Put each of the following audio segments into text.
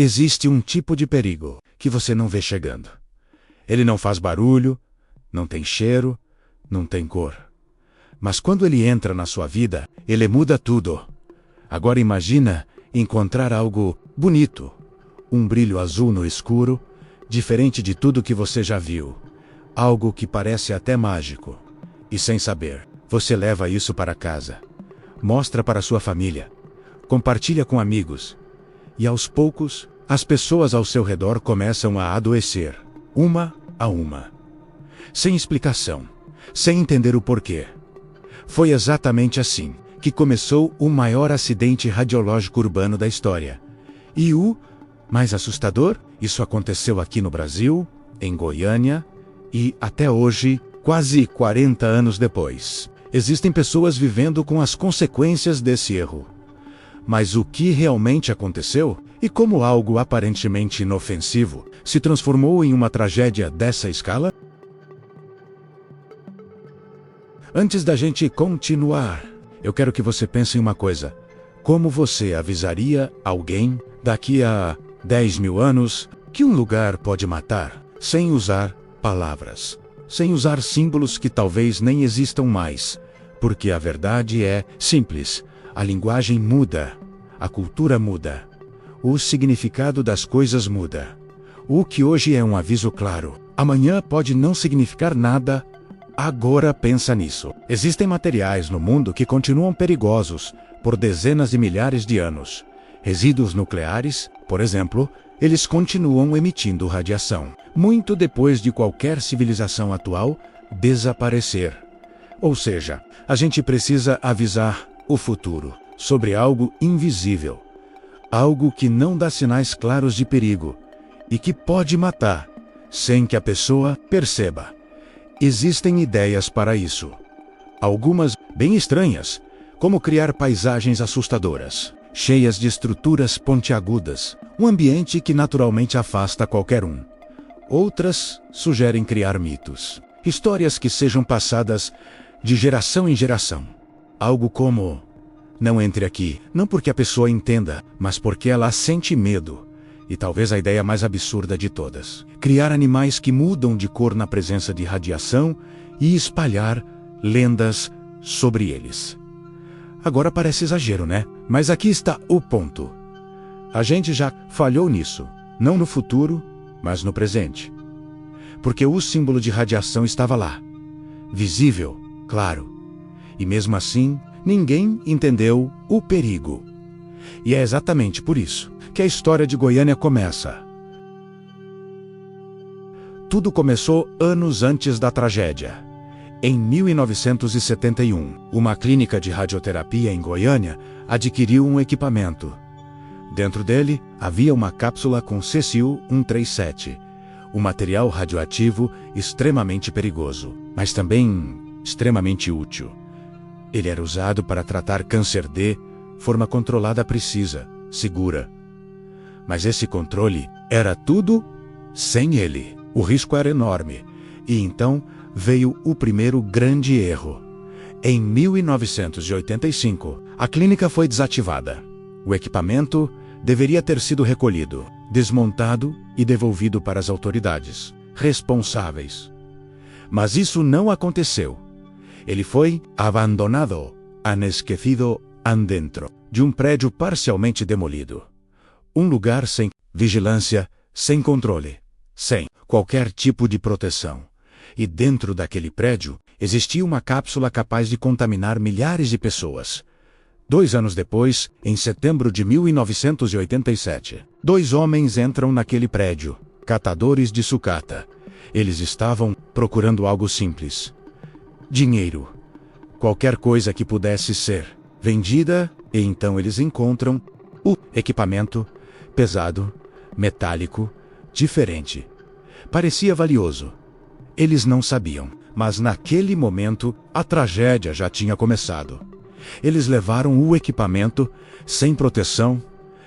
Existe um tipo de perigo que você não vê chegando. Ele não faz barulho, não tem cheiro, não tem cor. Mas quando ele entra na sua vida, ele muda tudo. Agora imagina encontrar algo bonito, um brilho azul no escuro, diferente de tudo que você já viu. Algo que parece até mágico. E sem saber, você leva isso para casa. Mostra para sua família. Compartilha com amigos. E aos poucos, as pessoas ao seu redor começam a adoecer, uma a uma. Sem explicação, sem entender o porquê. Foi exatamente assim que começou o maior acidente radiológico urbano da história. E o mais assustador, isso aconteceu aqui no Brasil, em Goiânia, e até hoje, quase 40 anos depois, existem pessoas vivendo com as consequências desse erro. Mas o que realmente aconteceu e como algo aparentemente inofensivo se transformou em uma tragédia dessa escala? Antes da gente continuar, eu quero que você pense em uma coisa. Como você avisaria alguém daqui a 10.000 anos que um lugar pode matar sem usar palavras, sem usar símbolos que talvez nem existam mais? Porque a verdade é simples. A linguagem muda, a cultura muda, o significado das coisas muda. O que hoje é um aviso claro, amanhã pode não significar nada. Agora pensa nisso. Existem materiais no mundo que continuam perigosos por dezenas de milhares de anos. Resíduos nucleares, por exemplo, eles continuam emitindo radiação, muito depois de qualquer civilização atual desaparecer. Ou seja, a gente precisa avisar o futuro sobre algo invisível, algo que não dá sinais claros de perigo e que pode matar sem que a pessoa perceba. Existem ideias para isso. Algumas bem estranhas, como criar paisagens assustadoras, cheias de estruturas pontiagudas, um ambiente que naturalmente afasta qualquer um. Outras sugerem criar mitos, histórias que sejam passadas de geração em geração. Algo como: não entre aqui, não porque a pessoa entenda, mas porque ela sente medo. E talvez a ideia mais absurda de todas: criar animais que mudam de cor na presença de radiação e espalhar lendas sobre eles. Agora parece exagero, né? Mas aqui está o ponto. A gente já falhou nisso, não no futuro, mas no presente. Porque o símbolo de radiação estava lá, visível, claro. E mesmo assim, ninguém entendeu o perigo. E é exatamente por isso que a história de Goiânia começa. Tudo começou anos antes da tragédia. Em 1971, uma clínica de radioterapia em Goiânia adquiriu um equipamento. Dentro dele havia uma cápsula com cesium-137, um material radioativo extremamente perigoso, mas também extremamente útil. Ele era usado para tratar câncer de forma controlada, precisa, segura. Mas esse controle era tudo sem ele. O risco era enorme. E então veio o primeiro grande erro. Em 1985, a clínica foi desativada. O equipamento deveria ter sido recolhido, desmontado e devolvido para as autoridades responsáveis. Mas isso não aconteceu. Ele foi abandonado, esquecido dentro de um prédio parcialmente demolido. Um lugar sem vigilância, sem controle, sem qualquer tipo de proteção. E dentro daquele prédio existia uma cápsula capaz de contaminar milhares de pessoas. 2 anos depois, em setembro de 1987, 2 homens entram naquele prédio, catadores de sucata. Eles estavam procurando algo simples: dinheiro. Qualquer coisa que pudesse ser vendida, e então eles encontram o equipamento pesado, metálico, diferente. Parecia valioso. Eles não sabiam, mas naquele momento a tragédia já tinha começado. Eles levaram o equipamento sem proteção,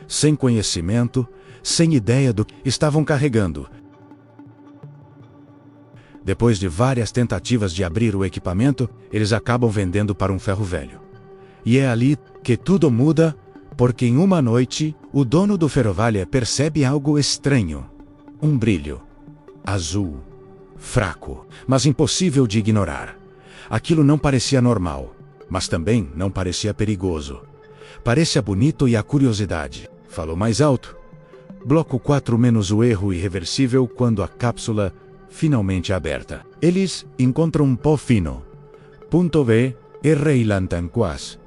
sem conhecimento, sem ideia do que estavam carregando. Depois de várias tentativas de abrir o equipamento, eles acabam vendendo para um ferro velho. E é ali que tudo muda porque em uma noite, o dono do ferrovalha percebe algo estranho. Um brilho. Azul. Fraco, mas impossível de ignorar. Aquilo não parecia normal, mas também não parecia perigoso. Parecia bonito e a curiosidade. Falou mais alto. Bloco 4 menos o erro irreversível quando a cápsula finalmente é aberta. Eles encontram um pó fino. Ponto B, R. Lantanquas.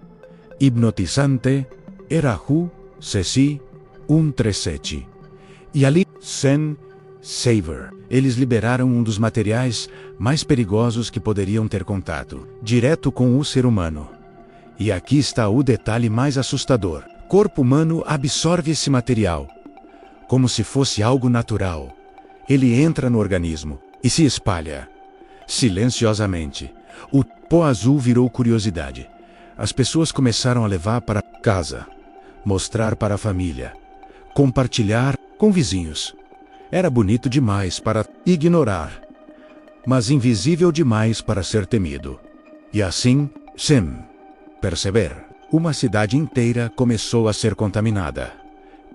Hipnotizante, Erahu, Ceci, 137. E ali, Sen, Saver. Eles liberaram um dos materiais mais perigosos que poderiam ter contato, direto com o ser humano. E aqui está o detalhe mais assustador. Corpo humano absorve esse material, como se fosse algo natural. Ele entra no organismo e se espalha. Silenciosamente. O pó azul virou curiosidade. As pessoas começaram a levar para casa, mostrar para a família, compartilhar com vizinhos. Era bonito demais para ignorar, mas invisível demais para ser temido. E assim, sem perceber, uma cidade inteira começou a ser contaminada.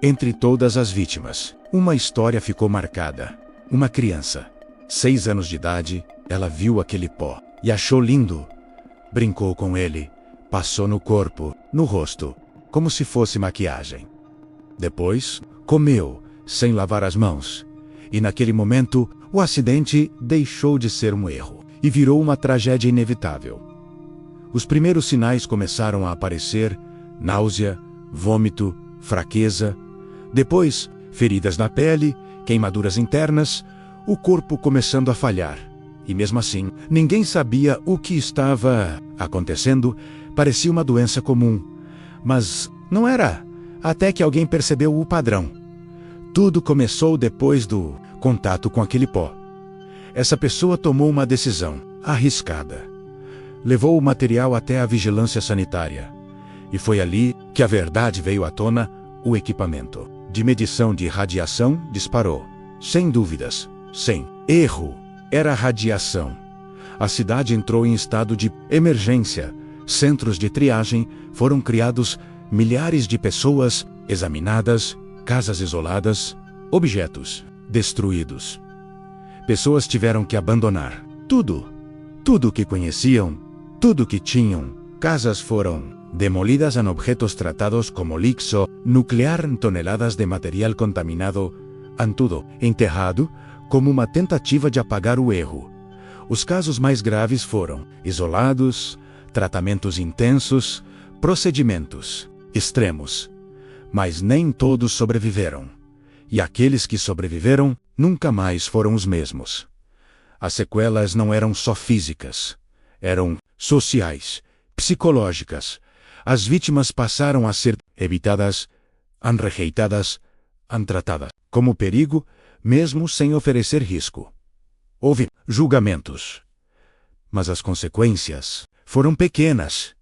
Entre todas as vítimas, uma história ficou marcada. Uma criança, 6 anos de idade, ela viu aquele pó e achou lindo. Brincou com ele, passou no corpo, no rosto, como se fosse maquiagem. Depois, comeu, sem lavar as mãos. E naquele momento, o acidente deixou de ser um erro e virou uma tragédia inevitável. Os primeiros sinais começaram a aparecer: náusea, vômito, fraqueza. Depois, feridas na pele, queimaduras internas, o corpo começando a falhar. E mesmo assim, ninguém sabia o que estava acontecendo. Parecia uma doença comum. Mas não era, até que alguém percebeu o padrão. Tudo começou depois do contato com aquele pó. Essa pessoa tomou uma decisão arriscada. Levou o material até a vigilância sanitária. E foi ali que a verdade veio à tona. O equipamento de medição de radiação disparou. Sem dúvidas, sem erro, era radiação. A cidade entrou em estado de emergência. Centros de triagem foram criados, milhares de pessoas examinadas, casas isoladas, objetos destruídos. Pessoas tiveram que abandonar tudo que conheciam, tudo que tinham. Casas foram demolidas en objetos tratados como lixo nuclear, toneladas de material contaminado, tudo enterrado como uma tentativa de apagar o erro. Os casos mais graves foram isolados, tratamentos intensos, procedimentos extremos. Mas nem todos sobreviveram. E aqueles que sobreviveram nunca mais foram os mesmos. As sequelas não eram só físicas, eram sociais, psicológicas. As vítimas passaram a ser evitadas, rejeitadas, tratadas como perigo, mesmo sem oferecer risco. Houve julgamentos, mas as consequências foram pequenas.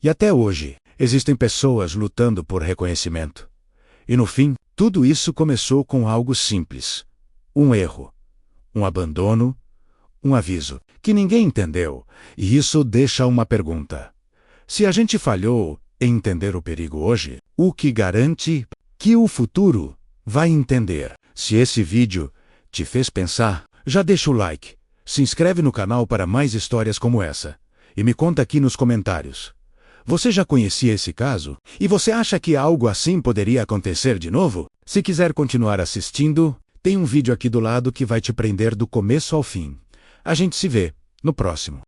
E até hoje, existem pessoas lutando por reconhecimento. E no fim, tudo isso começou com algo simples. Um erro, um abandono, um aviso que ninguém entendeu. E isso deixa uma pergunta. Se a gente falhou em entender o perigo hoje, o que garante que o futuro vai entender? Se esse vídeo te fez pensar, já deixa o like, se inscreve no canal para mais histórias como essa. E me conta aqui nos comentários. Você já conhecia esse caso? E você acha que algo assim poderia acontecer de novo? Se quiser continuar assistindo, tem um vídeo aqui do lado que vai te prender do começo ao fim. A gente se vê no próximo.